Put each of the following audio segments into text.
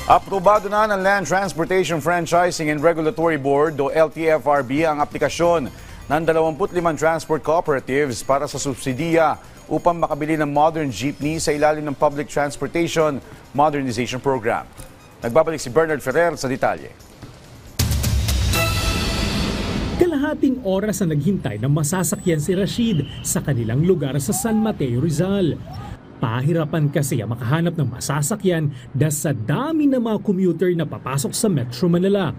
Aprobado na ng Land Transportation Franchising and Regulatory Board o LTFRB ang aplikasyon ng 25 transport cooperatives para sa subsidiya upang makabili ng modern jeepney sa ilalim ng Public Transportation Modernization Program. Nagbabalik si Bernard Ferrer sa detalye. Kalahating oras na naghintay ng masasakyan si Rashid sa kanilang lugar sa San Mateo, Rizal. Pahirapan kasi ang makahanap ng masasakyan dahil sa dami ng mga commuter na papasok sa Metro Manila.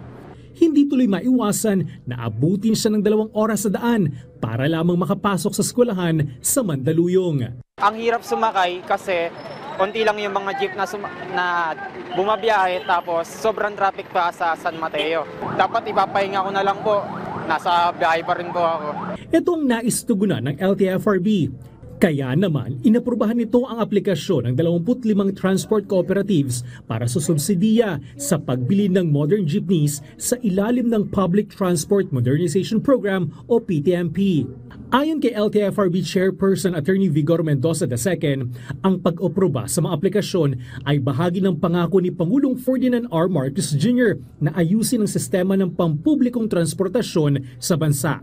Hindi tuloy maiwasan na abutin siya ng 2 oras sa daan para lamang makapasok sa eskwelahan sa Mandaluyong. Ang hirap sumakay kasi konti lang yung mga jeep na bumabiyahe tapos sobrang traffic pa sa San Mateo. Dapat ipapahinga ko na lang po. Nasa biyahe pa rin po ako. Ito ang naistugunan ng LTFRB. Kaya naman, inaprubahan nito ang aplikasyon ng 25 transport cooperatives para sa subsidiya sa pagbili ng modern jeepneys sa ilalim ng Public Transport Modernization Program o PTMP. Ayon kay LTFRB Chairperson Attorney Vigor Mendoza II, ang pag-aproba sa mga aplikasyon ay bahagi ng pangako ni Pangulong Ferdinand R. Marcos Jr. na ayusin ang sistema ng pampublikong transportasyon sa bansa.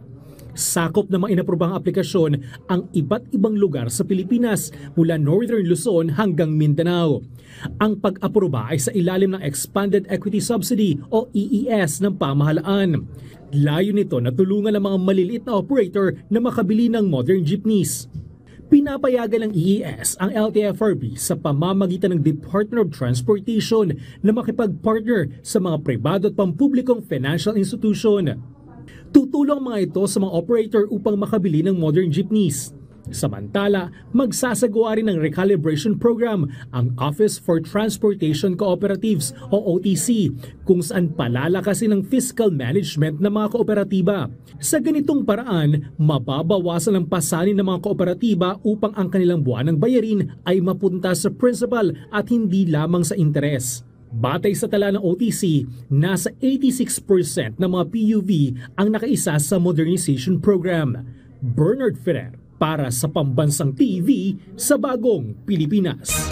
Sakop ng mga inaprobahang aplikasyon ang iba't ibang lugar sa Pilipinas mula Northern Luzon hanggang Mindanao. Ang pag-aproba ay sa ilalim ng Expanded Equity Subsidy o EES ng pamahalaan. Layo nito na tulungan ang mga maliliit na operator na makabili ng modern jeepneys. Pinapayagan ng EES ang LTFRB sa pamamagitan ng Department of Transportation na makipag-partner sa mga pribado at pampublikong financial institution. Tutulong mga ito sa mga operator upang makabili ng modern jeepneys. Samantala, magsasagawa rin ng recalibration program ang Office for Transportation Cooperatives o OTC kung saan palalakasin ang fiscal management ng mga kooperatiba. Sa ganitong paraan, mababawasan ang pasanin ng mga kooperatiba upang ang kanilang buwanang bayarin ay mapunta sa principal at hindi lamang sa interes. Batay sa tala ng OTC, nasa 86% ng mga PUV ang nakaisa sa modernization program. Bernard Ferrer para sa Pambansang TV sa Bagong Pilipinas.